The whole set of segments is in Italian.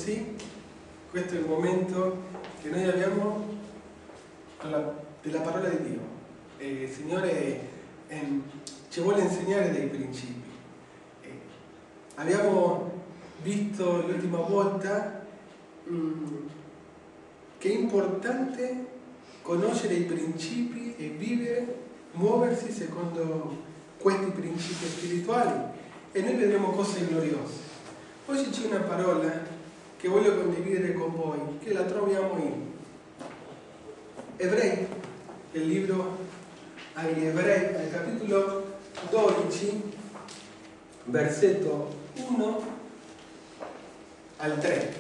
così, questo è il momento che noi abbiamo della parola di Dio. Il Signore ci vuole insegnare dei principi. Abbiamo visto l'ultima volta che è importante conoscere i principi e vivere, muoversi secondo questi principi spirituali, e noi vedremo cose gloriose. Oggi c'è una parola che voglio condividere con voi, che la troviamo in Ebrei, il libro agli Ebrei, al capitolo 12, versetto 1 al 3.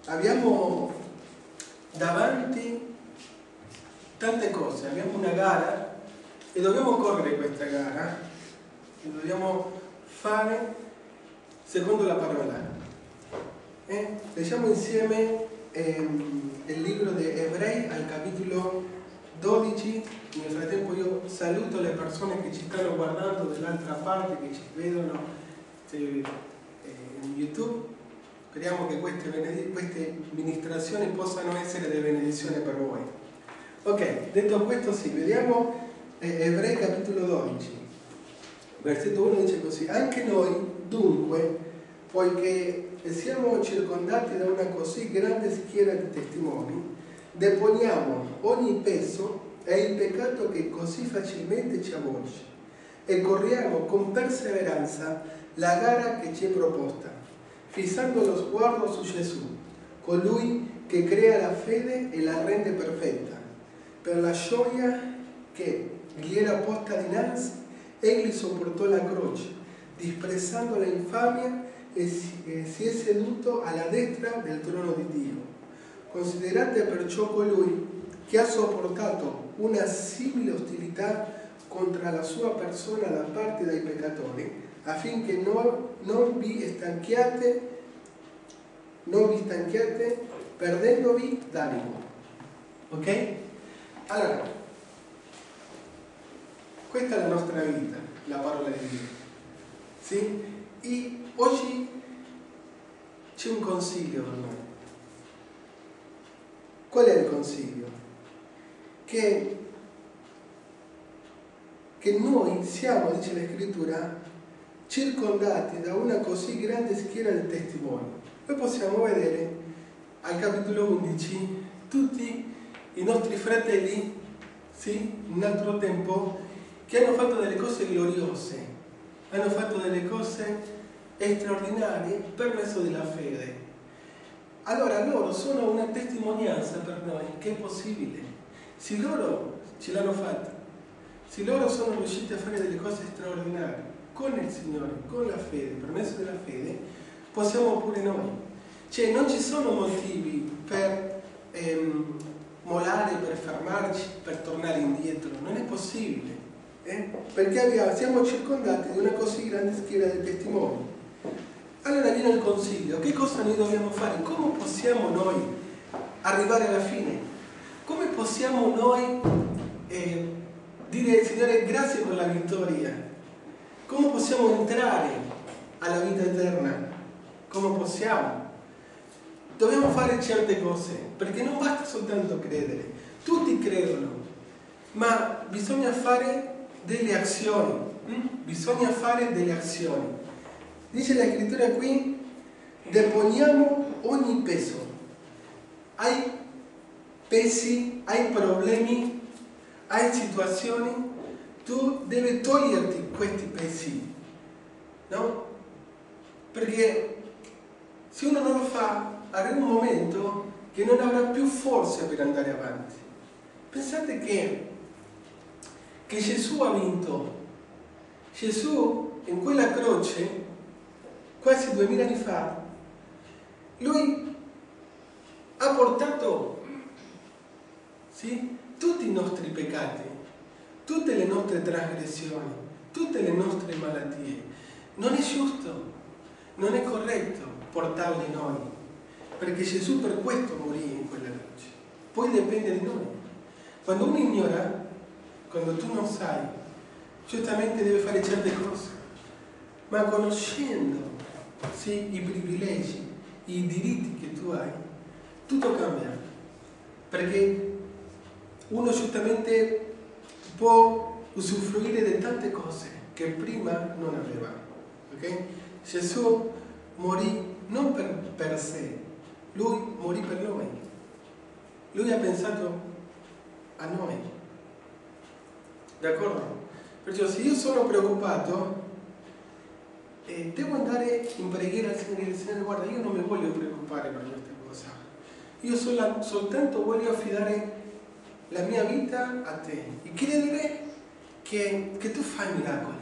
Abbiamo davanti tante cose, abbiamo una gara e dobbiamo correre questa gara e dobbiamo fare secondo la parola. Leggiamo insieme il libro di Ebrei al capitolo 12. Nel frattempo io saluto le persone che ci stanno guardando dall'altra parte, che ci vedono in YouTube. Speriamo che queste ministrazioni possano essere di benedizione per voi. Ok, detto questo, sì, vediamo Ebrei capitolo 12, versetto 1 dice così: anche noi dunque, poiché siamo circondati da una così grande schiera di testimoni, deponiamo ogni peso e il peccato che così facilmente ci avvolge e corriamo con perseveranza la gara che ci è proposta, fissando lo sguardo su Gesù, colui che crea la fede e la rende perfetta. Per la gioia che gli era posta dinanzi, egli sopportò la croce, disprezzando l'infamia, e si è seduto alla destra del trono di Dio. Considerate perciò colui che ha sopportato una simile ostilità contro la sua persona da parte dei peccatori, affinché non vi stanchiate perdendovi d'animo. Ok? Allora, questa è la nostra vita, la parola di Dio. Sì? E oggi c'è un consiglio per noi. Qual è il consiglio? Che noi siamo, dice la Scrittura, circondati da una così grande schiera di testimoni. Noi possiamo vedere al capitolo 11 tutti i nostri fratelli, sì, in un altro tempo, che hanno fatto delle cose gloriose, hanno fatto delle cose straordinarie per mezzo della fede. Allora loro sono una testimonianza per noi che è possibile. Se loro ce l'hanno fatta, se loro sono riusciti a fare delle cose straordinarie con il Signore, con la fede, per mezzo della fede, possiamo pure noi. Cioè non ci sono motivi per mollare, per fermarci, per tornare indietro. Non è possibile. Perché siamo circondati di una così grande schiera di testimoni. Allora viene il consiglio: che cosa noi dobbiamo fare? Come possiamo noi arrivare alla fine? Come possiamo noi dire: Signore, grazie per la vittoria? Come possiamo entrare alla vita eterna? Come possiamo? Dobbiamo fare certe cose, perché non basta soltanto credere. Tutti credono, ma bisogna fare delle azioni. Bisogna fare delle azioni. Dice la Scrittura qui: deponiamo ogni peso. Hai pesi, hai problemi, hai situazioni, tu devi toglierti questi pesi, no? Perché se uno non lo fa, arriva un momento che non avrà più forze per andare avanti. Pensate che Gesù ha vinto. Gesù in quella croce, quasi 2000 anni fa, lui ha portato, sì, tutti i nostri peccati, tutte le nostre trasgressioni, tutte le nostre malattie. Non è giusto, non è corretto portarli noi, perché Gesù per questo morì in quella croce. Poi dipende di noi. Quando uno ignora, quando tu non sai, giustamente deve fare certe cose, ma conoscendo sì, i privilegi, i diritti che tu hai, tutto cambia. Perché uno giustamente può usufruire di tante cose che prima non aveva. Okay? Gesù morì non per sé, lui morì per noi. Lui ha pensato a noi. D'accordo? Perciò se io sono preoccupato, devo andare in preghiera al Signore e dire: Signore, guarda, io non mi voglio preoccupare per questa cosa. Io soltanto voglio affidare la mia vita a te e credere che tu fai miracoli,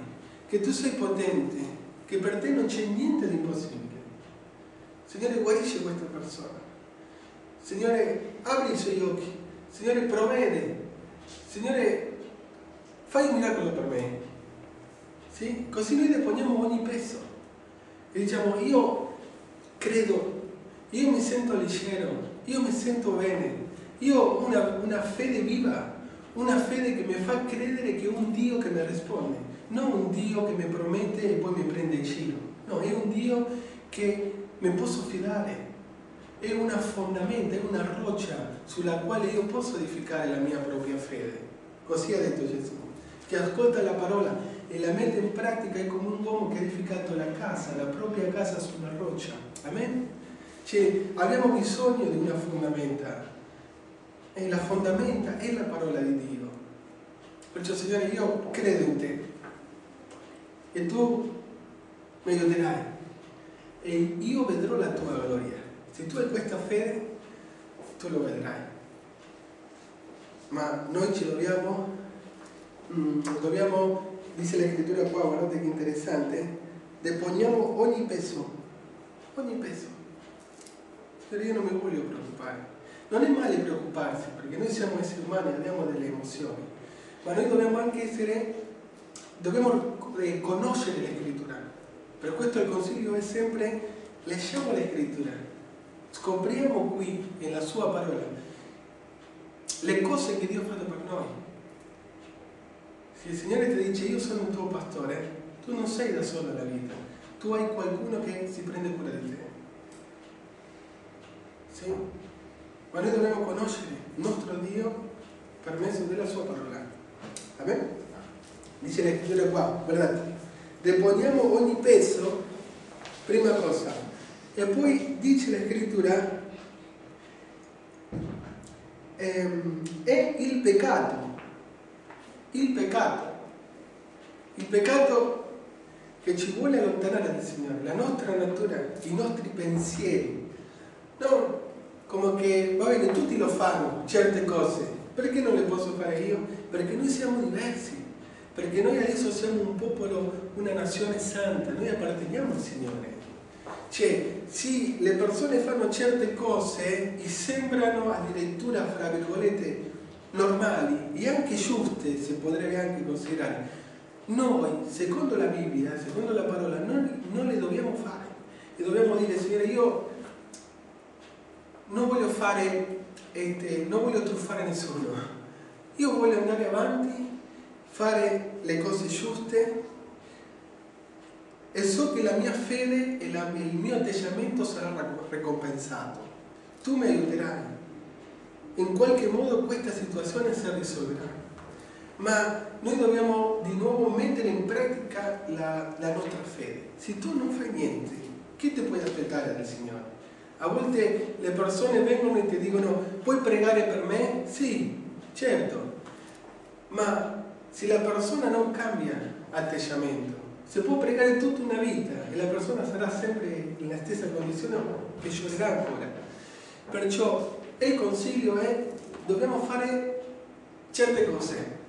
che tu sei potente, che per te non c'è niente di impossibile. Signore, guarisci questa persona. Signore, apri i suoi occhi. Signore, provvede. Signore, fai un miracolo per me. Sì? Così noi deponiamo ogni peso e diciamo: io credo, io mi sento leggero, io mi sento bene, io ho una fede viva, una fede che mi fa credere che è un Dio che mi risponde, non un Dio che mi promette e poi mi prende in giro. No, è un Dio che mi posso fidare, è una fondamenta, è una roccia sulla quale io posso edificare la mia propria fede. Così ha detto Gesù, che ascolta la parola e la mette in pratica è come un uomo che ha edificato la propria casa sulla roccia. Amen? Cioè, abbiamo bisogno di una fondamenta e la fondamenta è la parola di Dio. Perciò, Signore, io credo in te e tu mi aiuterai e io vedrò la tua gloria. Se tu hai questa fede, tu lo vedrai. Ma noi ci dobbiamo, dice la scrittura qua, guardate che interessante, deponiamo ogni peso. Signore, io non mi voglio preoccupare. Non è male preoccuparsi, perché noi siamo esseri umani, abbiamo delle emozioni, ma noi dobbiamo anche conoscere la scrittura. Per questo il consiglio è sempre: leggiamo la scrittura, scopriamo qui nella sua parola le cose che Dio ha fatto per noi. Se il Signore ti dice: io sono il tuo pastore, tu non sei da solo nella vita, tu hai qualcuno che si prende cura di te. Sì? Ma noi dobbiamo conoscere il nostro Dio per mezzo della sua parola. Amen? Dice la scrittura qua, guardate, deponiamo ogni peso, prima cosa, e poi dice la scrittura, è il peccato che ci vuole allontanare dal Signore, la nostra natura, i nostri pensieri. No, come che, va bene, tutti lo fanno, certe cose, perché non le posso fare io? Perché noi siamo diversi, perché noi adesso siamo un popolo, una nazione santa, noi apparteniamo al Signore. Cioè, sì, le persone fanno certe cose e sembrano addirittura, fra virgolette, normali e anche giuste, si potrebbe anche considerare. Noi, secondo la Bibbia, secondo la parola, non le dobbiamo fare. E dobbiamo dire: Signore, io non voglio truffare nessuno. Io voglio andare avanti, fare le cose giuste, e so che la mia fede e il mio atteggiamento sarà ricompensato. Tu mi aiuterai. In qualche modo questa situazione si risolverà. Ma noi dobbiamo di nuovo mettere in pratica la nostra fede. Se tu non fai niente, che ti puoi aspettare dal Signore? A volte le persone vengono e ti dicono: puoi pregare per me? Sì, certo. Ma se la persona non cambia atteggiamento, si può pregare tutta una vita e la persona sarà sempre nella stessa condizione o peggiorerà ancora. Perciò il consiglio è: dobbiamo fare certe cose.